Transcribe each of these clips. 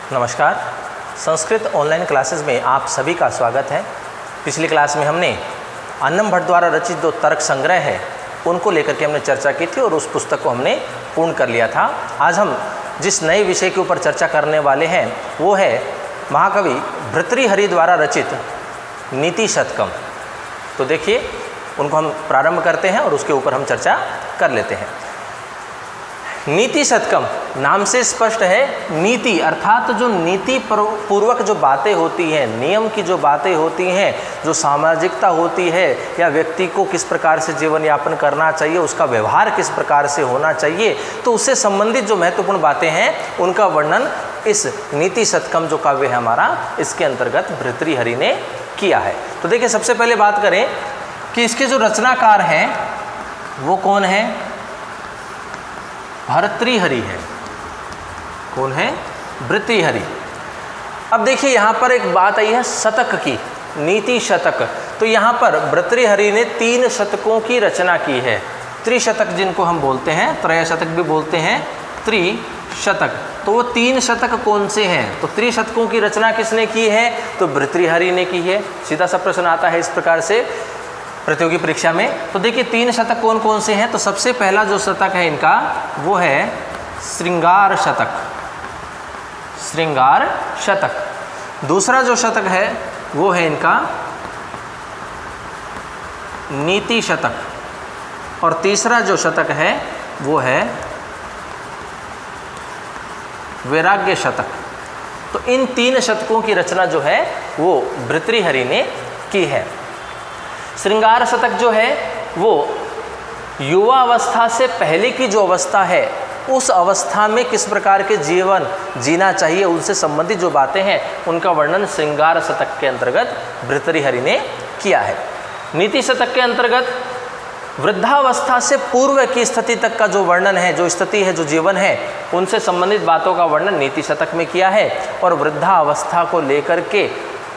नमस्कार। Sanskrit online classes में आप सभी का स्वागत है। पिछली क्लास में हमने अन्नम भट्ट द्वारा रचित जो तर्क संग्रह है उनको लेकर के हमने चर्चा की थी और उस पुस्तक को हमने पूर्ण कर लिया था। आज हम जिस नए विषय के ऊपर चर्चा करने वाले हैं वो है महाकवि भर्तृहरि द्वारा रचित नीति शतकम। तो देखिए उनको हम प्रारंभ करते हैं और उसके ऊपर हम चर्चा कर लेते हैं। नीति शतकम नाम से स्पष्ट है, नीति अर्थात जो नीति पूर्वक जो बातें होती हैं, नियम की जो बातें होती हैं, जो सामाजिकता होती है या व्यक्ति को किस प्रकार से जीवन यापन करना चाहिए, उसका व्यवहार किस प्रकार से होना चाहिए, तो उससे संबंधित जो महत्वपूर्ण बातें हैं उनका वर्णन इस नीति शतकम जो काव्य है हमारा, इसके अंतर्गत भर्तृहरि ने किया है। तो देखिए सबसे पहले बात करें कि इसके जो रचनाकार हैं वो कौन है? भर्तृहरि है। कौन है? भर्तृहरि। अब देखिए यहाँ पर एक बात आई है शतक की, नीति शतक। तो यहाँ पर भर्तृहरि ने 3 शतकों की रचना की है। त्रिशतक जिनको हम बोलते हैं, त्रय शतक भी बोलते हैं, त्रिशतक। तो वो 3 शतक कौन से हैं? तो त्रिशतकों की रचना किसने की है? तो भर्तृहरि ने की है। सीधा सा प्रश्न आता है इस प्रकार से प्रतियोगी परीक्षा में। तो देखिए 3 शतक कौन कौन से हैं? तो सबसे पहला जो शतक है इनका वो है श्रृंगार शतक। श्रृंगार शतक। दूसरा जो शतक है वो है इनका नीति शतक। और तीसरा जो शतक है वो है वैराग्य शतक। तो इन 3 शतकों की रचना जो है वो भर्तृहरि ने की है। श्रृंगार शतक जो है वो युवा अवस्था से पहले की जो अवस्था है उस अवस्था में किस प्रकार के जीवन जीना चाहिए उनसे संबंधित जो बातें हैं उनका वर्णन श्रृंगार शतक के अंतर्गत भर्तृहरि ने किया है। नीति शतक के अंतर्गत वृद्धावस्था से पूर्व की स्थिति तक का जो वर्णन है, जो स्थिति है, जो जीवन है, उनसे संबंधित बातों का वर्णन नीति शतक में किया है। और वृद्धावस्था को लेकर के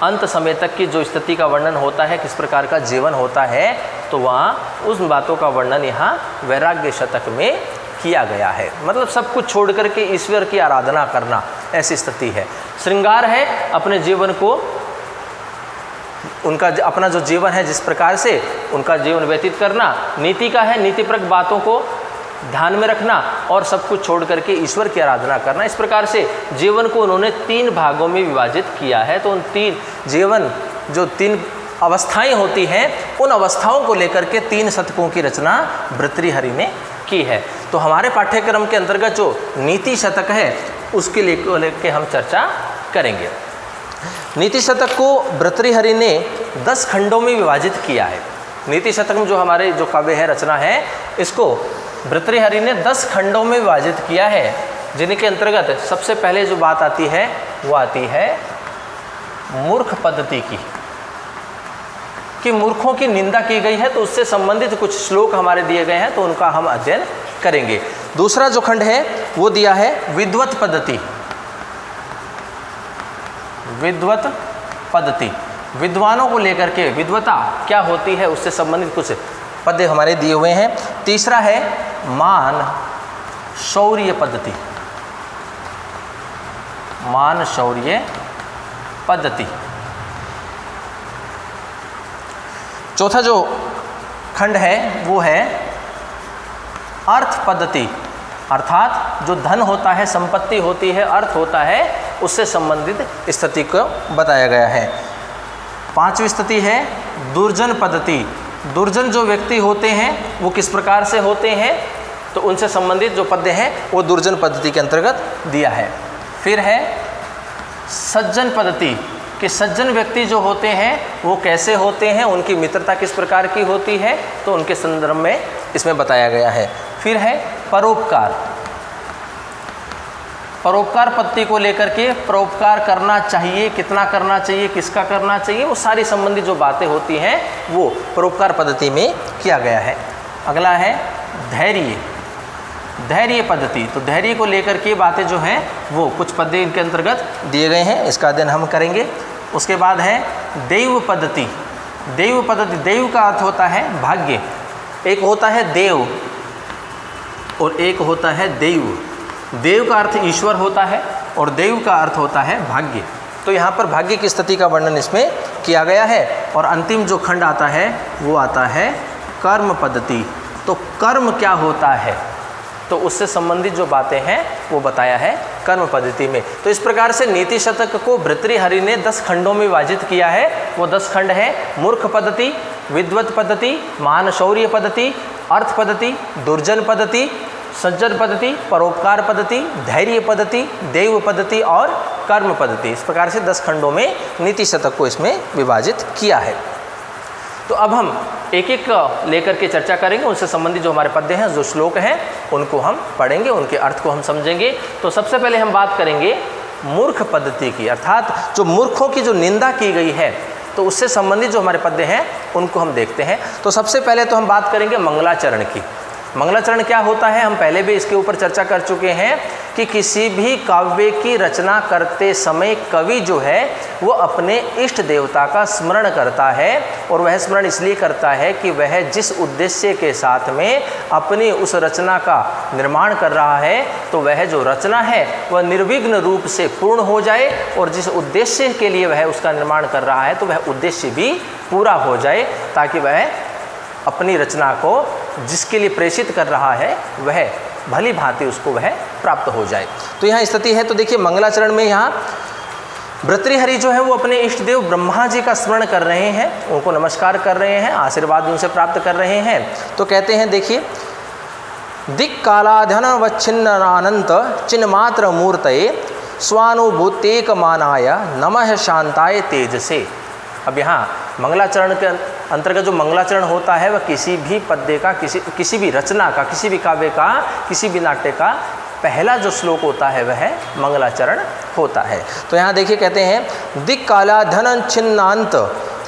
अंत समय तक की जो स्थिति का वर्णन होता है, किस प्रकार का जीवन होता है, तो वहाँ उस बातों का वर्णन यहाँ वैराग्य शतक में किया गया है। मतलब सब कुछ छोड़ करके ईश्वर की आराधना करना, ऐसी स्थिति है। श्रृंगार है अपने जीवन को, उनका अपना जो जीवन है जिस प्रकार से उनका जीवन व्यतीत करना। नीति का है नीतिपरक बातों को ध्यान में रखना और सब कुछ छोड़ करके ईश्वर की आराधना करना। इस प्रकार से जीवन को उन्होंने 3 भागों में विभाजित किया है। तो उन 3 जीवन जो 3 अवस्थाएं होती हैं उन अवस्थाओं को लेकर के 3 शतकों की रचना भर्तृहरि ने की है। तो हमारे पाठ्यक्रम के अंतर्गत जो नीति शतक है उसके लेके हम चर्चा करेंगे। नीति शतक को भर्तृहरि ने 10 खंडों में विभाजित किया है। नीति शतक में जो हमारे जो काव्य है, रचना है, इसको भर्तृहरि ने 10 खंडों में विभाजित किया है, जिनके अंतर्गत सबसे पहले जो बात आती है वो आती है मूर्ख पद्धति की, कि मूर्खों की निंदा की गई है। तो उससे संबंधित कुछ श्लोक हमारे दिए गए हैं तो उनका हम अध्ययन करेंगे। दूसरा जो खंड है वो दिया है विद्वत पद्धति। विद्वत पद्धति, विद्वानों को लेकर के विद्वता क्या होती है उससे संबंधित कुछ पद्य हमारे दिए हुए हैं। तीसरा है मान शौर्य पद्धति। मान शौर्य पद्धति। चौथा जो खंड है वो है अर्थ पद्धति, अर्थात जो धन होता है, संपत्ति होती है, अर्थ होता है, उससे संबंधित स्थिति को बताया गया है। 5वीं स्थिति है दुर्जन पद्धति। दुर्जन जो व्यक्ति होते हैं वो किस प्रकार से होते हैं, तो उनसे संबंधित जो पद्य हैं वो दुर्जन पद्धति के अंतर्गत दिया है। फिर है सज्जन पद्धति, कि सज्जन व्यक्ति जो होते हैं वो कैसे होते हैं, उनकी मित्रता किस प्रकार की होती है, तो उनके संदर्भ में इसमें बताया गया है। फिर है परोपकार। परोपकार पद्धति को लेकर के परोपकार करना चाहिए, कितना करना चाहिए, किसका करना चाहिए, वो सारी संबंधित जो बातें होती हैं वो परोपकार पद्धति में किया गया है। अगला है धैर्य। धैर्य पद्धति। तो धैर्य को लेकर के बातें जो हैं वो कुछ पद्य इनके अंतर्गत दिए गए हैं, इसका अध्ययन हम करेंगे। उसके बाद है दैव पद्धति। दैव पद्धति, दैव का अर्थ होता है भाग्य। एक होता है देव और एक होता है दैव। देव का अर्थ ईश्वर होता है और देव का अर्थ होता है भाग्य। तो यहाँ पर भाग्य की स्थिति का वर्णन इसमें किया गया है। और अंतिम जो खंड आता है वो आता है कर्म पद्धति। तो कर्म क्या होता है, तो उससे संबंधित जो बातें हैं वो बताया है कर्म पद्धति में। तो इस प्रकार से नीति शतक को भर्तृहरि ने 10 खंडों में विभाजित किया है। वो 10 खंड है मूर्ख पद्धति, विद्वत पद्धति, मान शौर्य पद्धति, अर्थ पद्धति, दुर्जन पद्धति, सज्जन पद्धति, परोपकार पद्धति, धैर्य पद्धति, देव पद्धति और कर्म पद्धति। इस प्रकार से 10 खंडों में नीति शतक को इसमें विभाजित किया है। तो अब हम एक एक लेकर के चर्चा करेंगे, उनसे संबंधित जो हमारे पद्य हैं, जो श्लोक हैं, उनको हम पढ़ेंगे, उनके अर्थ को हम समझेंगे। तो सबसे पहले हम बात करेंगे मूर्ख पद्धति की, अर्थात जो मूर्खों की जो निंदा की गई है, तो उससे संबंधित जो हमारे पद्य हैं उनको हम देखते हैं। तो सबसे पहले तो हम बात करेंगे मंगलाचरण की। मंगलाचरण क्या होता है, हम पहले भी इसके ऊपर चर्चा कर चुके हैं कि किसी भी काव्य की रचना करते समय कवि जो है वो अपने इष्ट देवता का स्मरण करता है। और वह स्मरण इसलिए करता है कि वह जिस उद्देश्य के साथ में अपनी उस रचना का निर्माण कर रहा है, तो वह जो रचना है वह निर्विघ्न रूप से पूर्ण हो जाए, और जिस उद्देश्य के लिए वह उसका निर्माण कर रहा है तो वह उद्देश्य भी पूरा हो जाए, ताकि वह अपनी रचना को जिसके लिए प्रेषित कर रहा है वह भली भांति उसको वह प्राप्त हो जाए। तो यहाँ स्थिति है। तो देखिए मंगलाचरण में यहाँ भर्तृहरि जो है वो अपने इष्ट देव ब्रह्मा जी का स्मरण कर रहे हैं, उनको नमस्कार कर रहे हैं, आशीर्वाद उनसे प्राप्त कर रहे हैं। तो कहते हैं, देखिए, दिक् कालाधन वच्छिन्न अनंत चिन्मात्र मूर्तये स्वानुभूतेक मानाय नमः शांताय तेजसे। अब यहाँ मंगलाचरण के अंतर्गत जो मंगलाचरण होता है वह किसी भी पद्य का, किसी भी रचना का, किसी भी काव्य का, किसी भी नाट्य का पहला जो श्लोक होता है वह मंगलाचरण होता है। तो यहाँ देखिए कहते हैं दिक् काला धन छिन्नांत,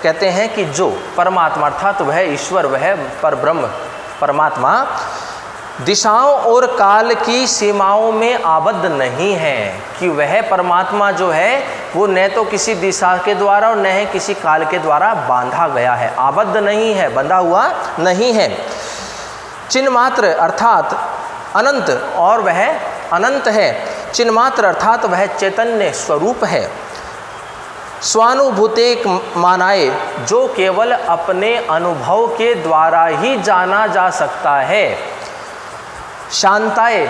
कहते हैं कि जो परमात्मा अर्थात वह ईश्वर, वह परब्रह्म परमात्मा दिशाओं और काल की सीमाओं में आबद्ध नहीं है, कि वह परमात्मा जो है वो न तो किसी दिशा के द्वारा और न ही किसी काल के द्वारा बांधा गया है, आबद्ध नहीं है, बंधा हुआ नहीं है। चिन्मात्र अर्थात अनंत, और वह अनंत है। चिन्मात्र अर्थात वह चैतन्य स्वरूप है। स्वानुभूतेक मानाए, जो केवल अपने अनुभव के द्वारा ही जाना जा सकता है। शांताए,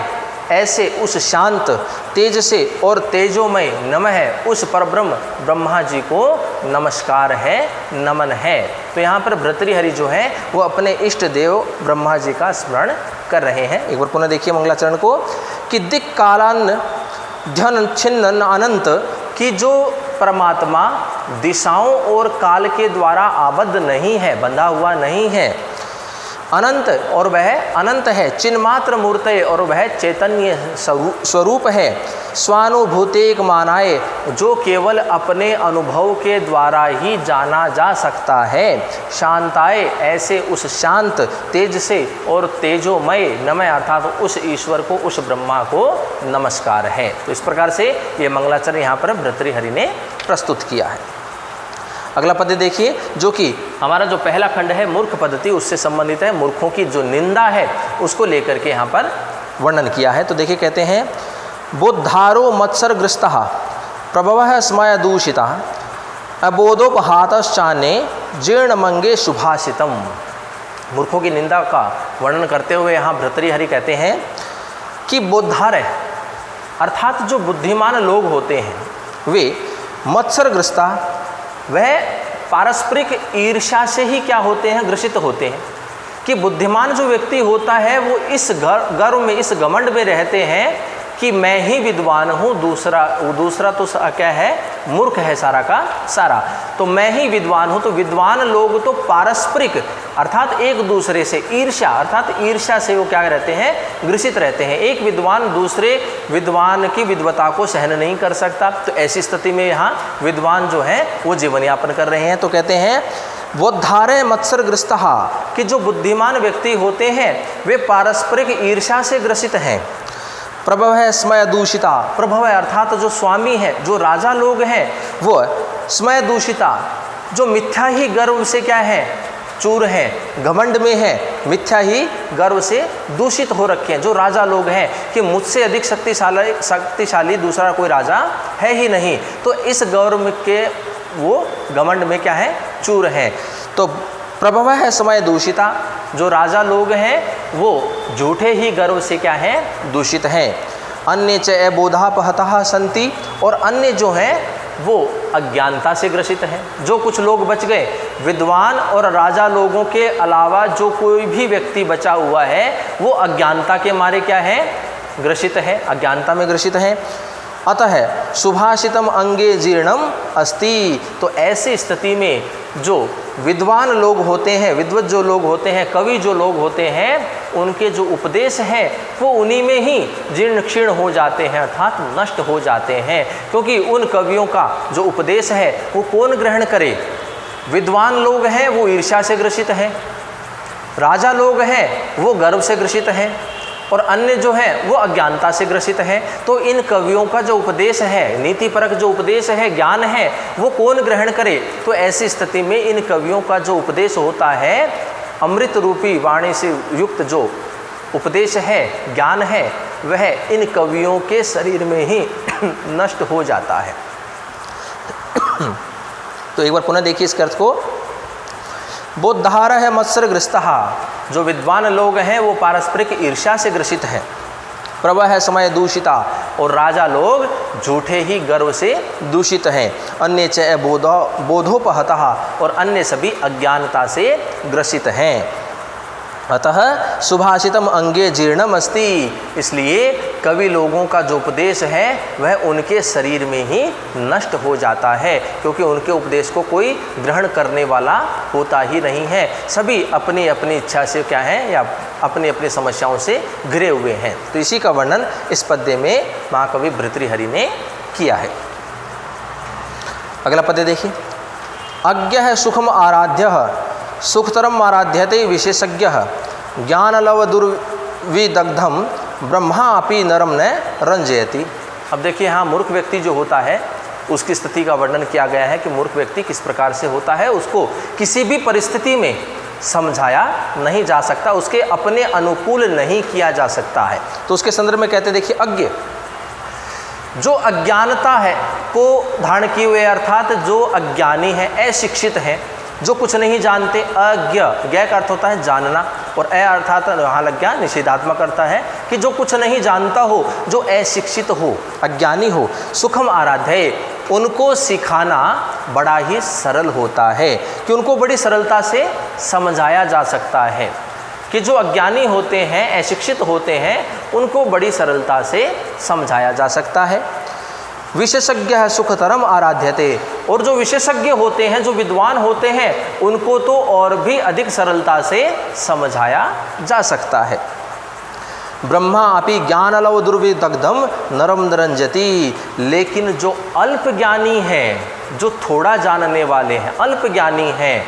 ऐसे उस शांत तेज से और तेजोमय नमः, उस परब्रह्म ब्रह्मा जी को नमस्कार है, नमन है। तो यहाँ पर भर्तृहरि जो है वो अपने इष्ट देव ब्रह्मा जी का स्मरण कर रहे हैं। एक बार पुनः देखिए मंगलाचरण को, कि दिक् कालान ध्यान छिन्न अनंत, कि जो परमात्मा दिशाओं और काल के द्वारा आबद्ध नहीं है, बंधा हुआ नहीं है। अनंत, और वह अनंत है। चिन्मात्र मूर्तये, और वह चैतन्य स्वरूप है। स्वानुभूतेक मानाए, जो केवल अपने अनुभव के द्वारा ही जाना जा सकता है। शांताए, ऐसे उस शांत तेज से और तेजोमय नमः, अर्थात उस ईश्वर को, उस ब्रह्मा को नमस्कार है। तो इस प्रकार से ये मंगलाचरण यहाँ पर भर्तृहरि ने प्रस्तुत किया है। अगला पद्य देखिए, जो कि हमारा जो पहला खंड है मूर्ख पद्धति, उससे संबंधित है। मूर्खों की जो निंदा है उसको लेकर के यहाँ पर वर्णन किया है। तो देखिए कहते हैं, बोद्धारो मत्सरग्रस्तः प्रभवः स्मय दूषितः अबोधोपहातश्चान्ये जीर्णमंगे शुभाषितम। मूर्खों की निंदा का वर्णन करते हुए यहाँ भर्तृहरि कहते हैं कि बोद्धार, अर्थात जो बुद्धिमान लोग होते हैं वे मत्सरग्रस्ता, वह पारस्परिक ईर्ष्या से ही क्या होते हैं, ग्रसित होते हैं। कि बुद्धिमान जो व्यक्ति होता है वो इस गर्व में, इस घमंड में रहते हैं कि मैं ही विद्वान हूँ, दूसरा तो क्या है, मूर्ख है सारा का सारा। तो मैं ही विद्वान हूँ। तो विद्वान लोग तो पारस्परिक अर्थात एक दूसरे से ईर्ष्या, अर्थात ईर्ष्या से वो क्या रहते हैं, ग्रसित रहते हैं। एक विद्वान दूसरे विद्वान की विद्वता को सहन नहीं कर सकता। तो ऐसी स्थिति में यहाँ विद्वान जो है वो जीवन यापन कर रहे हैं। तो कहते हैं बोद्धारे मत्सरग्रस्तः, कि जो बुद्धिमान व्यक्ति होते हैं वे पारस्परिक ईर्ष्या से ग्रसित हैं। प्रभव है स्मय दूषिता, प्रभव है अर्थात जो स्वामी है, जो राजा लोग हैं वो स्मय दूषिता, जो मिथ्या ही गर्व से क्या है, चूर हैं, घमंड में हैं, मिथ्या ही गर्व से दूषित हो रखे हैं। जो राजा लोग हैं कि मुझसे अधिक शक्तिशाली दूसरा कोई राजा है ही नहीं, तो इस गौरव के वो घमंड में क्या है, चूर हैं। तो प्रभव है समय दूषिता, जो राजा लोग हैं वो झूठे ही गर्व से क्या है, दूषित हैं। अन्य च अबोधापहतः संति, और अन्य जो हैं वो अज्ञानता से ग्रसित हैं। जो कुछ लोग बच गए, विद्वान और राजा लोगों के अलावा जो कोई भी व्यक्ति बचा हुआ है वो अज्ञानता के मारे क्या है, ग्रसित है, अज्ञानता में ग्रसित है। अतः सुभाषितम अंगे जीर्णम अस्ति, तो ऐसी स्थिति में जो विद्वान लोग होते हैं, विद्वत जो लोग होते हैं, कवि जो लोग होते हैं, उनके जो उपदेश हैं वो उन्हीं में ही जीर्ण क्षीण हो जाते हैं, अर्थात नष्ट हो जाते हैं। क्योंकि उन कवियों का जो उपदेश है वो कौन ग्रहण करे? विद्वान लोग हैं वो ईर्ष्या से ग्रसित हैं, राजा लोग हैं वो गर्व से ग्रसित हैं, और अन्य जो है वो अज्ञानता से ग्रसित हैं। तो इन कवियों का जो उपदेश है, नीतिपरक जो उपदेश है, ज्ञान है, वो कौन ग्रहण करे? तो ऐसी स्थिति में इन कवियों का जो उपदेश होता है, अमृत रूपी वाणी से युक्त जो उपदेश है, ज्ञान है, वह इन कवियों के शरीर में ही नष्ट हो जाता है। तो एक बार पुनः देखिए इस अर्थ को। बोद्धार है मत्सरग्रस्तः, जो विद्वान लोग हैं वो पारस्परिक ईर्ष्या से ग्रसित हैं। प्रभव है समय दूषिता, और राजा लोग झूठे ही गर्व से दूषित हैं। अन्य च बोधोपहतः, और अन्य सभी अज्ञानता से ग्रसित हैं। अतः सुभाषितम अंगे जीर्णम अस्ति, इसलिए कवि लोगों का जो उपदेश है वह उनके शरीर में ही नष्ट हो जाता है, क्योंकि उनके उपदेश को कोई ग्रहण करने वाला होता ही नहीं है। सभी अपनी अपनी इच्छा से क्या है, या अपनी अपनी समस्याओं से घिरे हुए हैं। तो इसी का वर्णन इस पद्य में महाकवि भर्तृहरि ने किया है। अगला पद्य देखिए। अज्ञ है सुखम आराध्य सुखतरम आराध्यते विशेषज्ञ ज्ञानलव दुर्विदग्धम ब्रह्मा अपि नरम न रंजयति। अब देखिए यहाँ मूर्ख व्यक्ति जो होता है उसकी स्थिति का वर्णन किया गया है कि मूर्ख व्यक्ति किस प्रकार से होता है, उसको किसी भी परिस्थिति में समझाया नहीं जा सकता, उसके अपने अनुकूल नहीं किया जा सकता है। तो उसके संदर्भ में कहते देखिए, अज्ञ जो अज्ञानता है को धारण किए हुए, अर्थात जो अज्ञानी है, अशिक्षित है, जो कुछ नहीं जानते। अज्ञ, ज्ञ का अर्थ होता है जानना, और अ अर्थात यहाँ लग गया निषेधात्मक अर्थ है कि जो कुछ नहीं जानता हो, जो अशिक्षित हो, अज्ञानी हो। सुखम आराध्य, उनको सिखाना बड़ा ही सरल होता है, कि उनको बड़ी सरलता से समझाया जा सकता है। कि जो अज्ञानी होते हैं, अशिक्षित होते हैं, उनको बड़ी सरलता से समझाया जा सकता है। विशेषज्ञ है सुखतरम आराध्यते, और जो विशेषज्ञ होते हैं, जो विद्वान होते हैं, उनको तो और भी अधिक सरलता से समझाया जा सकता है। ब्रह्मा अपि ज्ञानलव दुर्विदग्धम नरम निरंजति, लेकिन जो अल्प ज्ञानी हैं, जो थोड़ा जानने वाले हैं, अल्प ज्ञानी हैं,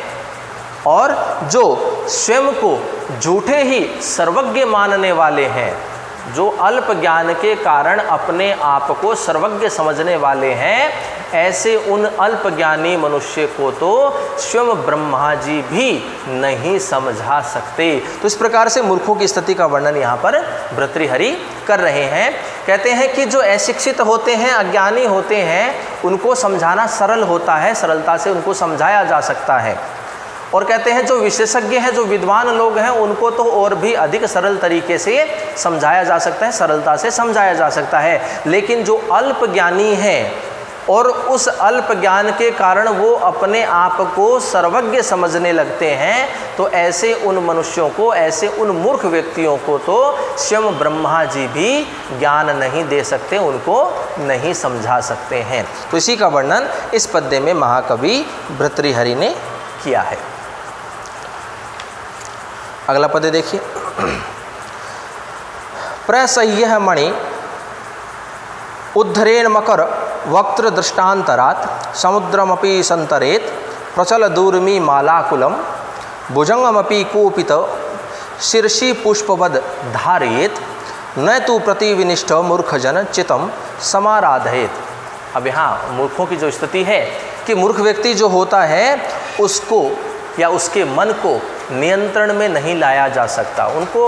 और जो स्वयं को झूठे ही सर्वज्ञ मानने वाले हैं, जो अल्प ज्ञान के कारण अपने आप को सर्वज्ञ समझने वाले हैं, ऐसे उन अल्प ज्ञानी मनुष्य को तो स्वयं ब्रह्मा जी भी नहीं समझा सकते। तो इस प्रकार से मूर्खों की स्थिति का वर्णन यहाँ पर भर्तृहरि कर रहे हैं। कहते हैं कि जो अशिक्षित होते हैं, अज्ञानी होते हैं, उनको समझाना सरल होता है, सरलता से उनको समझाया जा सकता है। और कहते हैं जो विशेषज्ञ हैं, जो विद्वान लोग हैं, उनको तो और भी अधिक सरल तरीके से समझाया जा सकता है, सरलता से समझाया जा सकता है। लेकिन जो अल्प ज्ञानी हैं और उस अल्प ज्ञान के कारण वो अपने आप को सर्वज्ञ समझने लगते हैं, तो ऐसे उन मनुष्यों को, ऐसे उन मूर्ख व्यक्तियों को तो स्वयं ब्रह्मा जी भी ज्ञान नहीं दे सकते, उनको नहीं समझा सकते हैं। तो इसी का वर्णन इस पद्य में महाकवि भर्तृहरि ने किया है। अगला पद्य देखिए। प्रसह्य मणि उद्धरेण मकर वक्त्र दृष्टान्तरात् समुद्रमपि संतरेत प्रचल दूर्मी मालाकुलम भुजंगमपि कूपित शीर्षि पुष्पवद धारयेत न तु प्रतिविनिष्ठ मूर्खजन चितम समाराधयेत। अब यहाँ मूर्खों की जो स्थिति है कि मूर्ख व्यक्ति जो होता है उसको या उसके मन को नियंत्रण में नहीं लाया जा सकता, उनको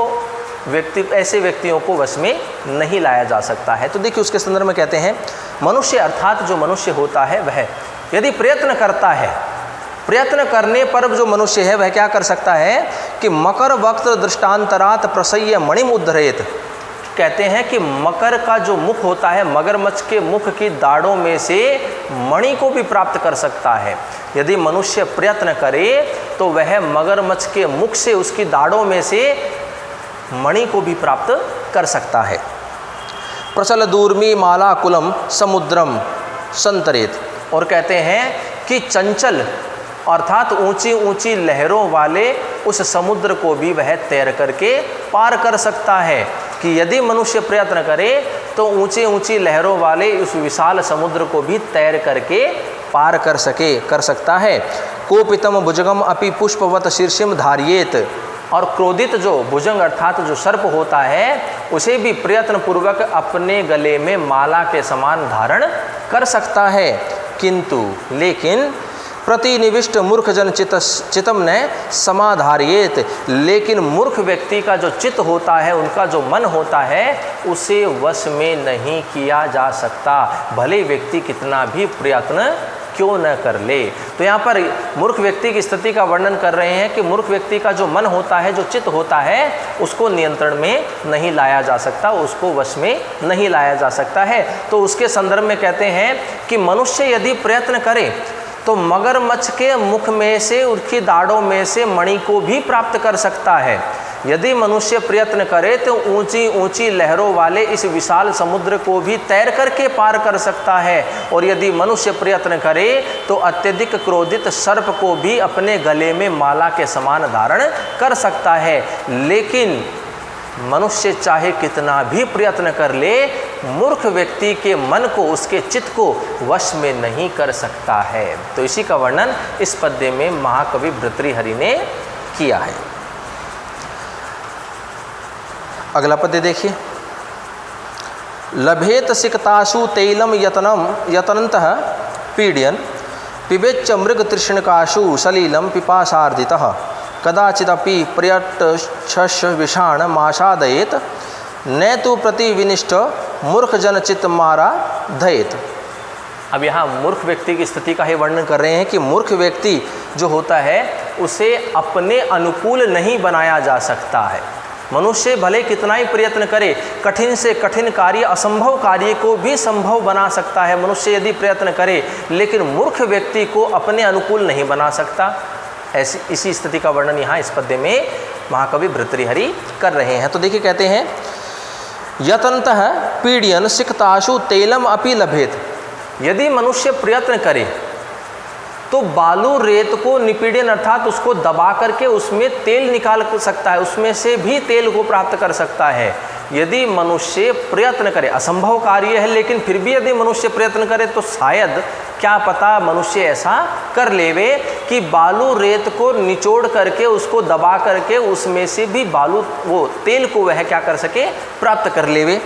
ऐसे व्यक्तियों को वश में नहीं लाया जा सकता है। तो देखिए उसके संदर्भ में कहते हैं मनुष्य अर्थात जो मनुष्य होता है वह यदि प्रयत्न करता है, प्रयत्न करने पर जो मनुष्य है वह क्या कर सकता है कि मकर वक्त दृष्टांतरात प्रसह्य मणिम उद्धरेत। कहते हैं कि मकर का जो मुख होता है, मगरमच्छ के मुख की दाढ़ों में से मणि को भी प्राप्त कर सकता है। यदि मनुष्य प्रयत्न करे तो वह मगरमच्छ के मुख से, उसकी दाढ़ों में से मणि को भी प्राप्त कर सकता है। प्रचल दूर्मी माला कुलम समुद्रम संतरेत। और कहते हैं कि चंचल अर्थात ऊंची ऊंची लहरों वाले उस समुद्र को भी वह तैर करके पार कर सकता है। कि यदि मनुष्य प्रयत्न करे तो ऊंची ऊंची लहरों वाले उस विशाल समुद्र को भी तैर करके पार कर सकता है। कोपितम भुजगम अपि पुष्पवत शीर्षम धारियेत। और क्रोधित जो भुजंग अर्थात जो सर्प होता है उसे भी प्रयत्न पूर्वक अपने गले में माला के समान धारण कर सकता है। किंतु लेकिन प्रतिनिविष्ट मूर्ख जन चितम ने समाधारियेत। लेकिन मूर्ख व्यक्ति का जो चित्त होता है, उनका जो मन होता है, उसे वश में नहीं किया जा सकता, भले व्यक्ति कितना भी प्रयत्न क्यों न कर ले। तो यहाँ पर मूर्ख व्यक्ति की स्थिति का वर्णन कर रहे हैं कि मूर्ख व्यक्ति का जो मन होता है, जो चित्त होता है, उसको नियंत्रण में नहीं लाया जा सकता, उसको वश में नहीं लाया जा सकता है। तो उसके संदर्भ में कहते हैं कि मनुष्य यदि प्रयत्न करे तो मगरमच्छ के मुख में से, उसकी दाढ़ों में से मणि को भी प्राप्त कर सकता है। यदि मनुष्य प्रयत्न करे तो ऊंची ऊंची लहरों वाले इस विशाल समुद्र को भी तैर करके पार कर सकता है। और यदि मनुष्य प्रयत्न करे तो अत्यधिक क्रोधित सर्प को भी अपने गले में माला के समान धारण कर सकता है। लेकिन मनुष्य चाहे कितना भी प्रयत्न कर ले, मूर्ख व्यक्ति के मन को, उसके चित्त को वश में नहीं कर सकता है। तो इसी का वर्णन इस पद्य में महाकवि भर्तृहरि ने किया है। अगला पद्य देखिए। लभेत सिकतासु तैलम यतनंतः पीड्यन पिबेच्च मृग तृष्णकासु सलीलम पिपासार्दितः कदाचिदपि पर्यटश विषाण मासादयेत न तो प्रतिविनिष्ट मूर्ख जन चित्त मारा धयेत। अब यहाँ मूर्ख व्यक्ति की स्थिति का ही वर्णन कर रहे हैं कि मूर्ख व्यक्ति जो होता है उसे अपने अनुकूल नहीं बनाया जा सकता है। मनुष्य भले कितना ही प्रयत्न करे, कठिन से कठिन कार्य, असंभव कार्य को भी संभव बना सकता है मनुष्य यदि प्रयत्न करे, लेकिन मूर्ख व्यक्ति को अपने अनुकूल नहीं बना सकता। इसी स्थिति का वर्णन यहाँ इस पद्य में महाकवि भर्तृहरि कर रहे हैं। तो देखिए कहते हैं यतन्तः पीड्यन सिकतासु तैलम अपि लभेत। यदि मनुष्य प्रयत्न करे तो बालू रेत को निपीड़न अर्थात उसको दबा करके उसमें तेल निकाल सकता है, उसमें से भी तेल को प्राप्त कर सकता है। यदि मनुष्य प्रयत्न करे, असंभव कार्य है लेकिन फिर भी यदि मनुष्य प्रयत्न करे तो शायद क्या पता मनुष्य ऐसा कर लेवे कि बालू रेत को निचोड़ करके, उसको दबा करके उसमें से भी बालू, वो तेल को वह क्या कर सके, प्राप्त कर लेवे।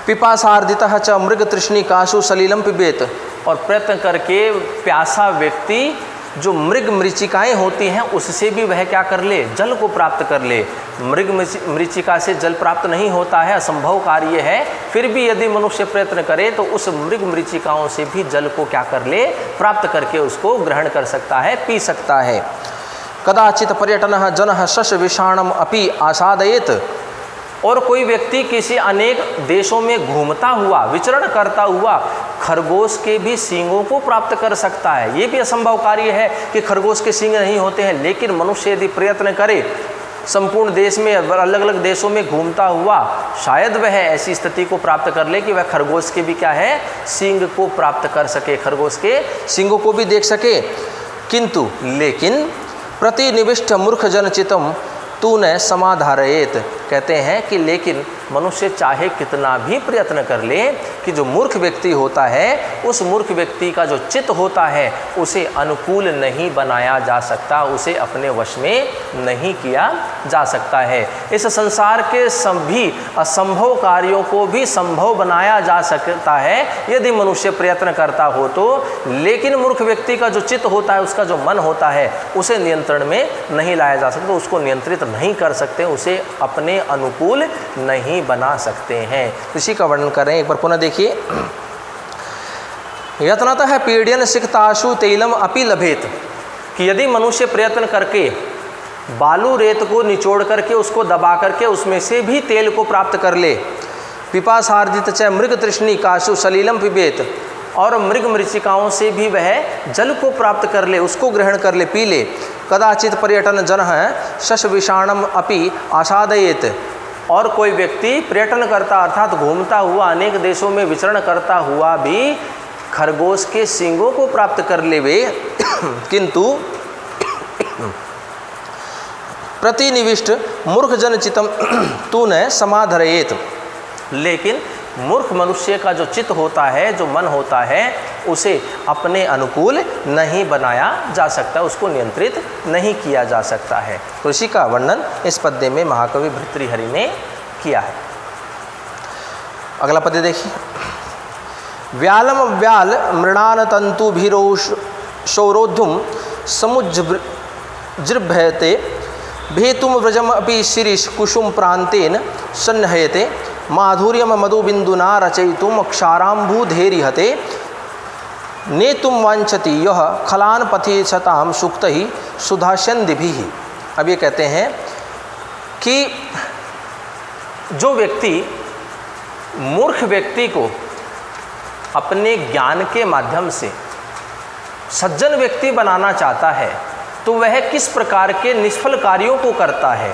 पिपासार्दितः च मृग तृष्णिकासु सलीलम पिबेत। और प्रयत्न करके प्यासा व्यक्ति जो मृग मरीचिकाएँ होती हैं उससे भी वह क्या कर ले, जल को प्राप्त कर ले। मृग मरीचिका से जल प्राप्त नहीं होता है, असंभव कार्य है, फिर भी यदि मनुष्य प्रयत्न करे तो उस मृग मरीचिकाओं से भी जल को क्या कर ले, प्राप्त करके उसको ग्रहण कर सकता है, पी सकता है। कदाचित पर्यटन जनः शश विषाणम अपि आसादयेत। और कोई व्यक्ति किसी अनेक देशों में घूमता हुआ, विचरण करता हुआ खरगोश के भी सींगों को प्राप्त कर सकता है। ये भी असंभव कार्य है कि खरगोश के सींग नहीं होते हैं, लेकिन मनुष्य यदि प्रयत्न करे, संपूर्ण देश में अलग अलग देशों में घूमता हुआ शायद वह ऐसी स्थिति को प्राप्त कर ले कि वह खरगोश के भी क्या है, सींग को प्राप्त कर सके, खरगोश के सींगों को भी देख सके। किंतु लेकिन प्रतिनिविष्ट मूर्ख जन चितम तू न समाधारयेत। कहते हैं कि लेकिन मनुष्य चाहे कितना भी प्रयत्न कर ले कि जो मूर्ख व्यक्ति होता है उस मूर्ख व्यक्ति का जो चित्त होता है उसे अनुकूल नहीं बनाया जा सकता, उसे अपने वश में नहीं किया जा सकता है। इस संसार के सभी असंभव कार्यों को भी संभव बनाया जा सकता है यदि मनुष्य प्रयत्न करता हो तो, लेकिन मूर्ख व्यक्ति का जो चित्त होता है, उसका जो मन होता है, उसे नियंत्रण में नहीं लाया जा सकता, उसको नियंत्रित नहीं कर सकते, उसे अपने अनुकूल नहीं बना सकते हैं। इसी का वर्णन कर रहे हैं, एक बार पुनः देखिए। यत्नतः पीड्यन सिक्ताशु तैलम अपि लभेत, कि यदि मनुष्य प्रयत्न करके बालू रेत को निचोड़ करके उसको दबा करके उसमें से भी तेल को प्राप्त कर ले, पिपासार्जित च मृग तृष्णी काशु सलीलम पिबेत, और मृग मृचिकाओं से भी वह जल को प्राप्त कर ले, उसको ग्रहण कर ले, पी ले। कदाचित पर्यटन जनः शश विषाणम अपि आसादयेत, और कोई व्यक्ति पर्यटन करता अर्थात घूमता हुआ अनेक देशों में विचरण करता हुआ भी खरगोश के सींगों को प्राप्त कर लेवे, किंतु प्रतिनिविष्ट मूर्ख जन चितम तू न समाधरेत, लेकिन मूर्ख मनुष्य का जो चित्त होता है, जो मन होता है, उसे अपने अनुकूल नहीं बनाया जा सकता, उसको नियंत्रित नहीं किया जा सकता है। तो इसी का वर्णन इस पद्य में महाकवि भर्तृहरि ने किया है। अगला पद्य देखिए। व्यालम व्याल मृणान तंतु भीरोष शौरोद्धुम समुज्जृभ्यते भेतुम व्रजम अपि शिरीष कुसुम प्रांतेन सन्नहयते माधुर्यम मधुबिंदुना रचयितुम क्षाराम्बुधेरिहते नेतुम वांछति यह खलान पथि सताम सुक्त ही सुधास्यन्दिभिः। अब ये कहते हैं कि जो व्यक्ति मूर्ख व्यक्ति को अपने ज्ञान के माध्यम से सज्जन व्यक्ति बनाना चाहता है तो वह किस प्रकार के निष्फल कार्यों को करता है,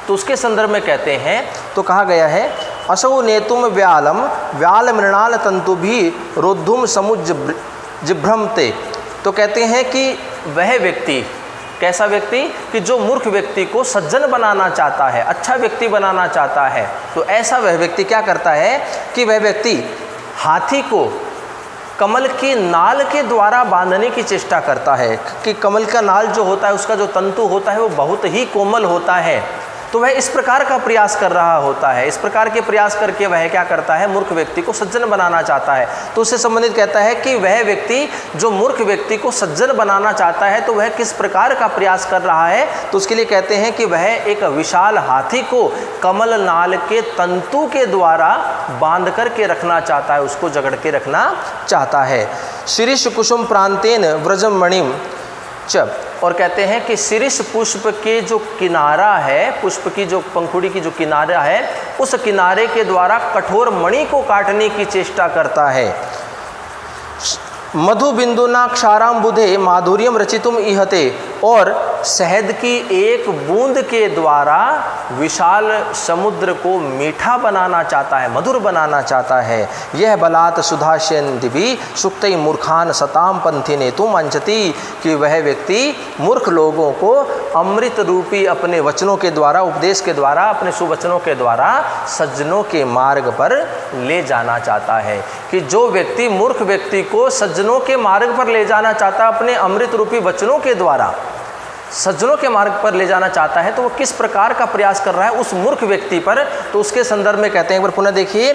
तो उसके संदर्भ में कहते हैं, तो कहा गया है असौ नेतुम व्यालम व्याल मृणाल तंतु भी रोद्धुम समुज्जिभ्रमते। तो कहते हैं कि वह व्यक्ति, कैसा व्यक्ति, कि जो मूर्ख व्यक्ति को सज्जन बनाना चाहता है, अच्छा व्यक्ति बनाना चाहता है, तो ऐसा वह व्यक्ति क्या करता है कि वह व्यक्ति हाथी को कमल की नाल के द्वारा बांधने की चेष्टा करता है, कि कमल का नाल जो होता है, उसका जो तंतु होता है वो बहुत ही कोमल होता है, तो वह इस प्रकार का प्रयास कर रहा होता है। इस प्रकार के प्रयास करके वह क्या करता है, मूर्ख व्यक्ति को सज्जन बनाना चाहता है। तो उससे संबंधित कहता है कि वह व्यक्ति जो मूर्ख व्यक्ति को सज्जन बनाना चाहता है तो वह किस प्रकार का प्रयास कर रहा है, तो उसके लिए कहते हैं कि वह एक विशाल हाथी को कमल नाल के तंतु के द्वारा बांध करके रखना चाहता है, उसको जकड़ के रखना चाहता है। शिरीष कुसुम प्रांतेन व्रजम मणिम च, और कहते हैं कि शिरीष पुष्प के जो किनारा है, पुष्प की जो पंखुड़ी की जो किनारा है, उस किनारे के द्वारा कठोर मणि को काटने की चेष्टा करता है। मधु बिंदुना क्षाराम्बुधे माधुर्यम रचितुम इहते, और शहद की एक बूंद के द्वारा विशाल समुद्र को मीठा बनाना चाहता है, मधुर बनाना चाहता है। यह बलात् सुधास्यन्दिभिः सुक्तै मूर्खान सताम पंथि नेतुम वांछति, कि वह व्यक्ति मूर्ख लोगों को अमृत रूपी अपने वचनों के द्वारा, उपदेश के द्वारा, अपने सुवचनों के द्वारा सज्जनों के मार्ग पर ले जाना चाहता है। कि जो व्यक्ति मूर्ख व्यक्ति को सज्जनों के मार्ग पर ले जाना चाहता है अपने अमृत रूपी वचनों के द्वारा, सज्जनों के मार्ग पर ले जाना चाहता है, तो वो किस प्रकार का प्रयास कर रहा है उस मूर्ख व्यक्ति पर, तो उसके संदर्भ में कहते हैं, एक बार पुनः देखिए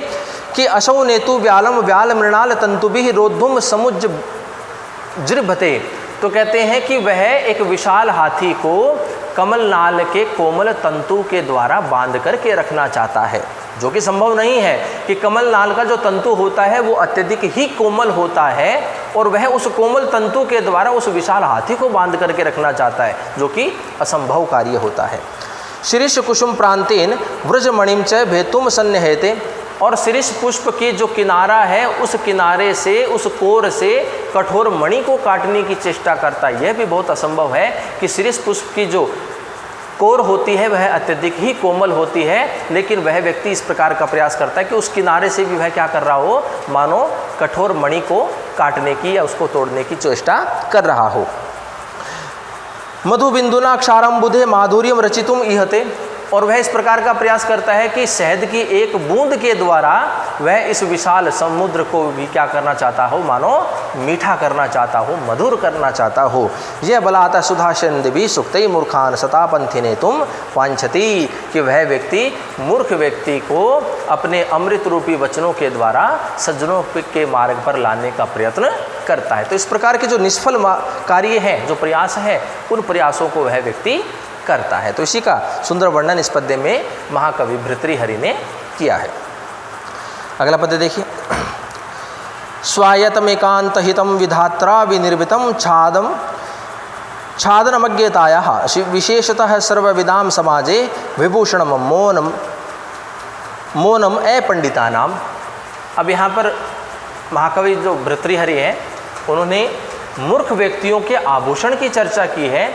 कि असौ नेतु व्यालम व्याल मृणाल तंतुभिः रोद्धुम समुज्जिभ्रमते। तो कहते हैं कि वह एक विशाल हाथी को कमल नाल के कोमल तंतु के द्वारा बांध करके रखना चाहता है, जो कि संभव नहीं है कि कमल नाल का जो तंतु होता है वो अत्यधिक ही कोमल होता है, और वह उस कोमल तंतु के द्वारा उस विशाल हाथी को बांध करके रखना चाहता है, जो कि असंभव कार्य होता है। शिरीष कुसुम प्रांतेन व्रजमणिम च भेतुम सन्निहते, और शिरीष पुष्प की जो किनारा है उस किनारे से, उस कोर से कठोर मणि को काटने की चेष्टा करता है। यह भी बहुत असंभव है कि शिरीष पुष्प की जो कोर होती है वह अत्यधिक ही कोमल होती है, लेकिन वह व्यक्ति इस प्रकार का प्रयास करता है कि उस किनारे से भी वह क्या कर रहा हो, मानो कठोर मणि को काटने की या उसको तोड़ने की चेष्टा कर रहा हो। मधु बिंदुना क्षाराम्बुधे माधुर्यम रचितुम इहते, और वह इस प्रकार का प्रयास करता है कि शहद की एक बूंद के द्वारा वह इस विशाल समुद्र को भी क्या करना चाहता हो, मानो मीठा करना चाहता हो, मधुर करना चाहता हो। यह बलाता सुधाशन देवी सुक्तई मूर्खान सतापंथी ने तुम वांछती, कि वह व्यक्ति मूर्ख व्यक्ति को अपने अमृत रूपी वचनों के द्वारा सज्जनों के मार्ग पर लाने का प्रयत्न करता है। तो इस प्रकार के जो निष्फल कार्य हैं, जो प्रयास है, उन प्रयासों को वह व्यक्ति करता है। तो इसी का सुंदर वर्णन इस पद्य में महाकवि भर्तृहरि ने किया है। अगला पद्य देखिए। स्वायतमेकांत हितम विधात्रा विनिर्मितम छादनमज्ञतायाः विशेषतः सर्वविदाम समाजे विभूषणम मौनम अपंडितानाम। अब यहाँ पर महाकवि जो भर्तृहरि हैं, उन्होंने मूर्ख व्यक्तियों के आभूषण की चर्चा की है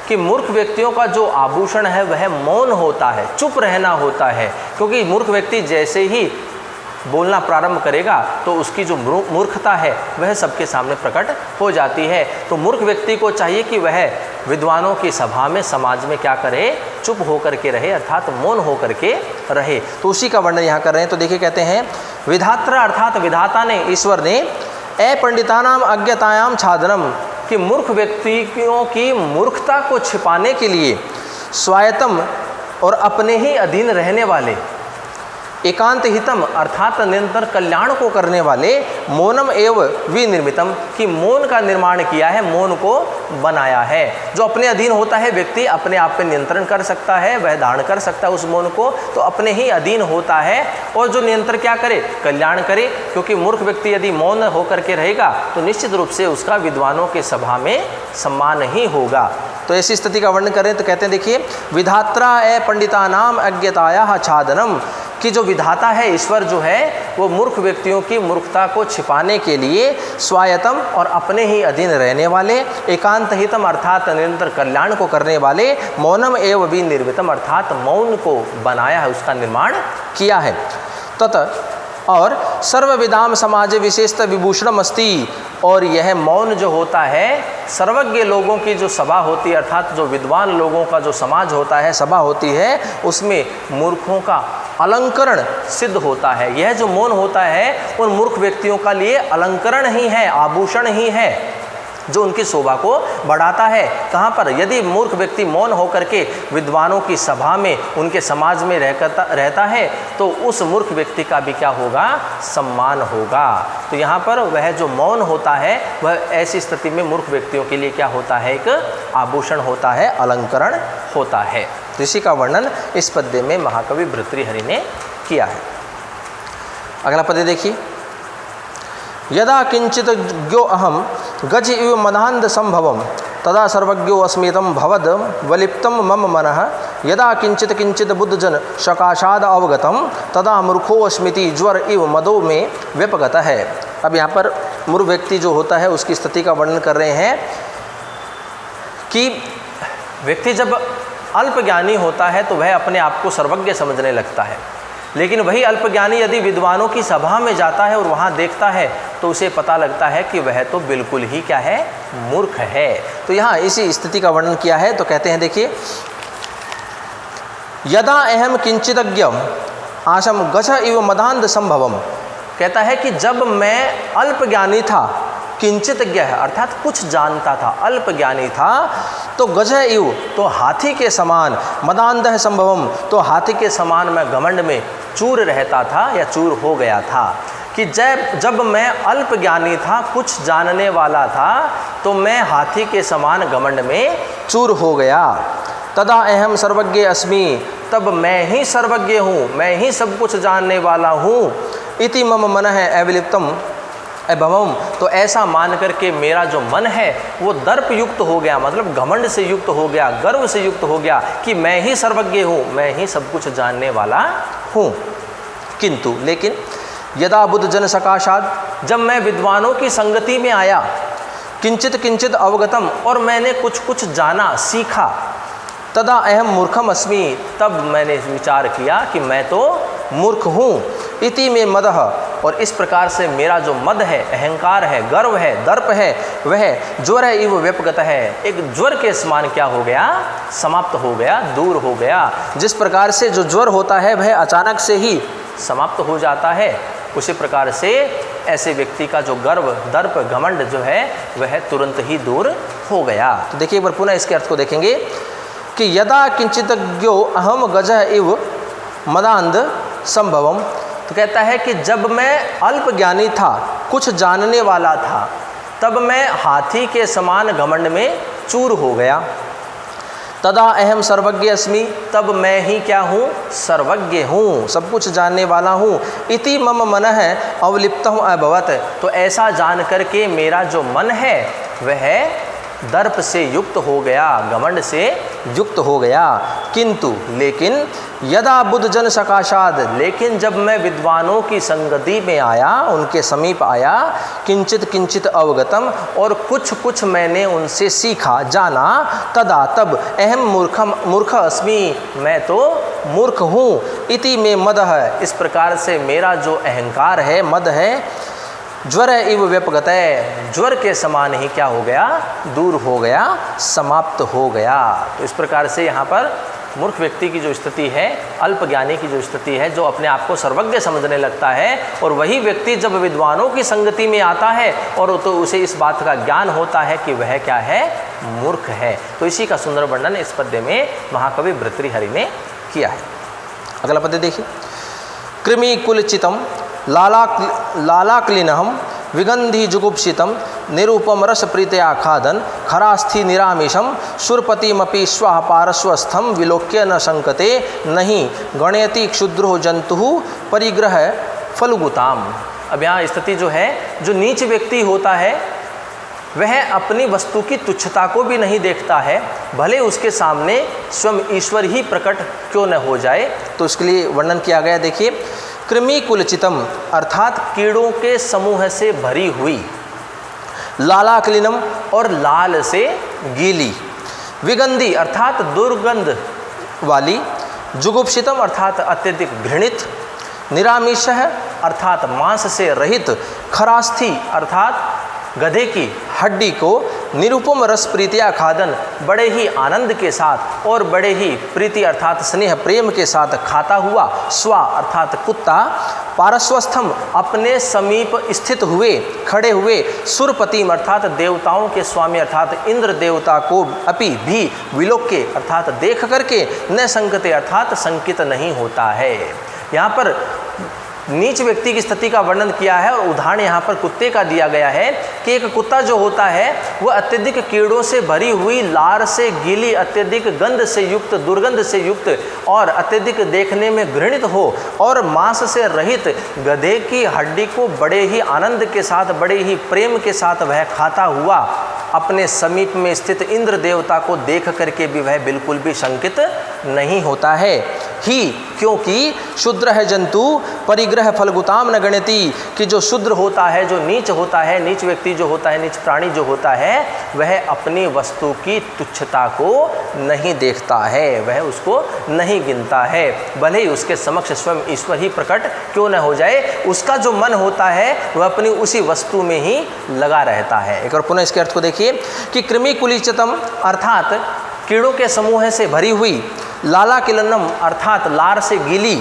कि मूर्ख व्यक्तियों का जो आभूषण है वह मौन होता है, चुप रहना होता है। क्योंकि मूर्ख व्यक्ति जैसे ही बोलना प्रारंभ करेगा तो उसकी जो मूर्खता है वह सबके सामने प्रकट हो जाती है। तो मूर्ख व्यक्ति को चाहिए कि वह विद्वानों की सभा में, समाज में क्या करे, चुप होकर के रहे, अर्थात मौन होकर के रहे। तो उसी का वर्णन यहाँ कर रहे हैं। तो देखिए, कहते हैं विधात्रा अर्थात विधाता ने, ईश्वर ने अपंडितानाम अज्ञतायाम छादनम, कि मूर्ख व्यक्तियों की मूर्खता को छिपाने के लिए स्वायतम और अपने ही अधीन रहने वाले, एकांत हितम अर्थात निरंतर कल्याण को करने वाले, मौनम एव विनिर्मितम, कि मौन का निर्माण किया है, मौन को बनाया है। जो अपने अधीन होता है व्यक्ति अपने आप पे नियंत्रण कर सकता है, वह धारण कर सकता है उस मौन को, तो अपने ही अधीन होता है। और जो नियंत्रण क्या करे, कल्याण करे। क्योंकि मूर्ख व्यक्ति यदि मौन होकर के रहेगा तो निश्चित रूप से उसका विद्वानों के सभा में सम्मान ही होगा। तो ऐसी स्थिति का वर्णन करें तो कहते हैं, देखिए, विधात्रा अपंडितानाम अज्ञतायाः छादनम, कि जो विधाता है, ईश्वर जो है, वो मूर्ख व्यक्तियों की मूर्खता को छिपाने के लिए स्वायतम और अपने ही अधीन रहने वाले, एकांत हितम अर्थात निरंतर कल्याण को करने वाले, मौनम एव विनिर्मितम अर्थात मौन को बनाया है, उसका निर्माण किया है। तत और सर्वविदाम समाज विशेषतः विभूषणम अस्ति, और यह मौन जो होता है, सर्वज्ञ लोगों की जो सभा होती है, अर्थात जो विद्वान लोगों का जो समाज होता है, सभा होती है, उसमें मूर्खों का अलंकरण सिद्ध होता है। यह जो मौन होता है उन मूर्ख व्यक्तियों का लिए अलंकरण ही है, आभूषण ही है, जो उनकी शोभा को बढ़ाता है। कहाँ पर, यदि मूर्ख व्यक्ति मौन होकर के विद्वानों की सभा में, उनके समाज में रहता है, तो उस मूर्ख व्यक्ति का भी क्या होगा, सम्मान होगा। तो यहाँ पर वह जो मौन होता है वह ऐसी स्थिति में मूर्ख व्यक्तियों के लिए क्या होता है, एक आभूषण होता है, अलंकरण होता है। तो इसी का वर्णन इस पद्य में महाकवि भर्तृहरि ने किया है। अगला पद्य देखिए। यदा किंचित ज्ञो अहम गज इव मदान्ध संभवम तदा सर्वज्ञो अस्मितम भवद वलिप्तम मम मनः, यदा किंचित किंचित बुद्धजन सकाशाद अवगतम तदा मूर्खो अस्मिति ज्वर इव मदो में व्यपगत है। अब यहाँ पर मूर्ख व्यक्ति जो होता है उसकी स्थिति का वर्णन कर रहे हैं कि व्यक्ति जब अल्पज्ञानी होता है तो वह अपने आप को सर्वज्ञ समझने लगता है। लेकिन वही अल्पज्ञानी यदि विद्वानों की सभा में जाता है और वहाँ देखता है तो उसे पता लगता है कि वह तो बिल्कुल ही क्या है, मूर्ख है। तो यहाँ इसी स्थिति का वर्णन किया है। तो कहते हैं, देखिए, यदा अहम किंचितज्ञम आशम गछ इव मदान्ध संभवम, कहता है कि जब मैं अल्पज्ञानी था, किंचितज्ञ है अर्थात कुछ जानता था, अल्पज्ञानी था, तो गज इव तो हाथी के समान, मदान्ध संभवम तो हाथी के समान मैं घमंड में चूर रहता था या चूर हो गया था। कि जब मैं अल्पज्ञानी था, कुछ जानने वाला था, तो मैं हाथी के समान घमंड में चूर हो गया। तदा अहम सर्वज्ञ अस्मि, तब मैं ही सर्वज्ञ हूँ, मैं ही सब कुछ जानने वाला हूँ। इति मम मन है अविलिप्तम अभवम, तो ऐसा मान करके मेरा जो मन है वो दर्प युक्त हो गया, मतलब घमंड से युक्त हो गया, गर्व से युक्त हो गया कि मैं ही सर्वज्ञ हूँ, मैं ही सब कुछ जानने वाला हूँ। किंतु लेकिन यदा बुद्ध जन सकाशाद, जब मैं विद्वानों की संगति में आया, किंचित किंचित अवगतम, और मैंने कुछ कुछ जाना, सीखा, तदा अहम मूर्खम अस्मि, तब मैंने विचार किया कि मैं तो मूर्ख हूँ। इति में मदः, और इस प्रकार से मेरा जो मद है, अहंकार है, गर्व है, दर्प है, वह ज्वर इव व्यपगत है, एक ज्वर के समान क्या हो गया, समाप्त हो गया, दूर हो गया। जिस प्रकार से जो ज्वर होता है वह अचानक से ही समाप्त हो जाता है, उसी प्रकार से ऐसे व्यक्ति का जो गर्व, दर्प, घमंड जो है वह तुरंत ही दूर हो गया। तो देखिए एक बार पुनः इसके अर्थ को देखेंगे कि यदा किंचितज्ञो अहम गजः इव मदांध संभवम, तो कहता है कि जब मैं अल्प ज्ञानी था, कुछ जानने वाला था, तब मैं हाथी के समान घमंड में चूर हो गया। तदा अहम सर्वज्ञ अस्मि, तब मैं ही क्या हूँ, सर्वज्ञ हूँ, सब कुछ जानने वाला हूँ। इति मम मनः अवलिप्तः अभवत्, तो ऐसा जान करके मेरा जो मन है वह दर्प से युक्त हो गया, घमंड से युक्त हो गया। किंतु लेकिन यदा बुद्ध जन सकाशाद, लेकिन जब मैं विद्वानों की संगति में आया, उनके समीप आया, किंचित किंचित अवगतम, और कुछ कुछ मैंने उनसे सीखा, जाना, तदा तब अहम मूर्ख अस्मि, मैं तो मूर्ख हूँ। इति में मद है, इस प्रकार से मेरा जो अहंकार है, मद है, ज्वर इव व्यपगत है, ज्वर के समान ही क्या हो गया, दूर हो गया, समाप्त हो गया। तो इस प्रकार से यहाँ पर मूर्ख व्यक्ति की जो स्थिति है, अल्प ज्ञानी की जो स्थिति है, जो अपने आप को सर्वज्ञ समझने लगता है, और वही व्यक्ति जब विद्वानों की संगति में आता है और तो उसे इस बात का ज्ञान होता है कि वह क्या है, मूर्ख है। तो इसी का सुंदर वर्णन इस पद्य में महाकवि भर्तृहरि ने किया है। अगला पद्य देखिए। कृमि कुलचितम लालाक्लिनहम विगंधि जुगुप्सितम निरूपम रस प्रीतया खादन खरास्थि निरामिषम सुरपतिमपि स्वः पार्श्वस्थम विलोक्य न संकते नहीं गणयति क्षुद्रो जंतु परिग्रह फलुगुताम। अब यहाँ स्थिति जो है, जो नीच व्यक्ति होता है वह अपनी वस्तु की तुच्छता को भी नहीं देखता है, भले उसके सामने स्वयं ईश्वर ही प्रकट क्यों न हो जाए। तो उसके लिए वर्णन किया गया, देखिए। कृमि कुलचितम अर्थात कीड़ों के समूह से भरी हुई, लालाक्लिनम और लाल से गीली, विगंधी अर्थात दुर्गंध वाली, जुगुप्सितम अर्थात अत्यधिक घृणित, निरामिषः अर्थात मांस से रहित, खरास्थि अर्थात गधे की हड्डी को, निरुपम रस प्रीतिया खादन बड़े ही आनंद के साथ और बड़े ही प्रीति अर्थात स्नेह प्रेम के साथ खाता हुआ, स्वा अर्थात कुत्ता, पार्श्वस्थम अपने समीप स्थित हुए, खड़े हुए, सुरपतिम अर्थात देवताओं के स्वामी अर्थात इंद्र देवता को अपि भी विलोक्य अर्थात देख करके न संकते अर्थात संकित नहीं होता है। यहाँ पर नीच व्यक्ति की स्थिति का वर्णन किया है और उदाहरण यहाँ पर कुत्ते का दिया गया है कि एक कुत्ता जो होता है वह अत्यधिक कीड़ों से भरी हुई, लार से गीली, अत्यधिक गंध से युक्त, दुर्गंध से युक्त और अत्यधिक देखने में घृणित हो और मांस से रहित गधे की हड्डी को बड़े ही आनंद के साथ, बड़े ही प्रेम के साथ वह खाता हुआ अपने समीप में स्थित इंद्र देवता को देख करके भी वह बिल्कुल भी शंकित नहीं होता है ही, क्योंकि शूद्र है जंतु परिग्रह फलगुताम न गणति, कि जो शूद्र होता है, जो नीच होता है, नीच व्यक्ति जो होता है, नीच प्राणी जो होता है, वह अपनी वस्तु की तुच्छता को नहीं देखता है, वह उसको नहीं गिनता है, भले ही उसके समक्ष स्वयं ईश्वर ही प्रकट क्यों न हो जाए, उसका जो मन होता है वह अपनी उसी वस्तु में ही लगा रहता है। एक और पुनः इसके अर्थ को देखिए कि कृमि कुलिचतम अर्थात कीड़ों के समूह से भरी हुई, लाला किलनम अर्थात लार से गीली,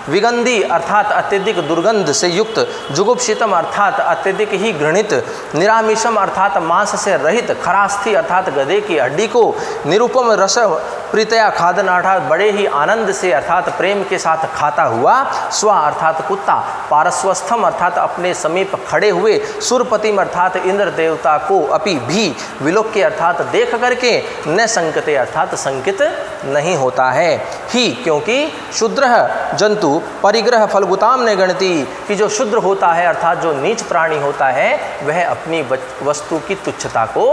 विगंधी अर्थात अत्यधिक दुर्गंध से युक्त, जुगुप्सितम अर्थात अत्यधिक ही घृणित, निरामिषम अर्थात मांस से रहित, खरास्थि अर्थात गधे की हड्डी को, निरुपम रस प्रीतया खादन अर्थात बड़े ही आनंद से अर्थात प्रेम के साथ खाता हुआ, स्व अर्थात कुत्ता, पार्श्वस्थम अर्थात अपने समीप खड़े हुए, सुरपतिम अर्थात इंद्र देवता को अपि भी विलोक्य अर्थात देख करके न संकते अर्थात संकित नहीं होता है ही, क्योंकि शूद्र जंतु परिग्रह फलगुताम ने गणति, कि जो शूद्र होता है अर्थात जो नीच प्राणी होता है वह अपनी वस्तु की तुच्छता को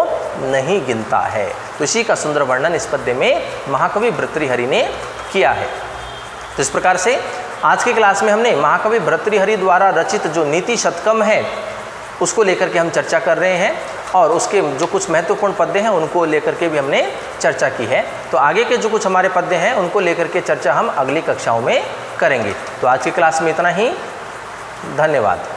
नहीं गिनता है। तो इसी का सुंदर वर्णन इस पद्य में महाकवि भर्तृहरि ने किया है। तो इस प्रकार से आज की क्लास में हमने महाकवि भर्तृहरि द्वारा रचित जो नीति शतकम है उसको लेकर के हम चर्चा कर रहे हैं और उसके जो कुछ महत्वपूर्ण पद्य हैं उनको लेकर के भी हमने चर्चा की है। तो आगे के जो कुछ हमारे पद्य हैं उनको लेकर के चर्चा हम अगली कक्षाओं में करेंगे। तो आज की क्लास में इतना ही, धन्यवाद।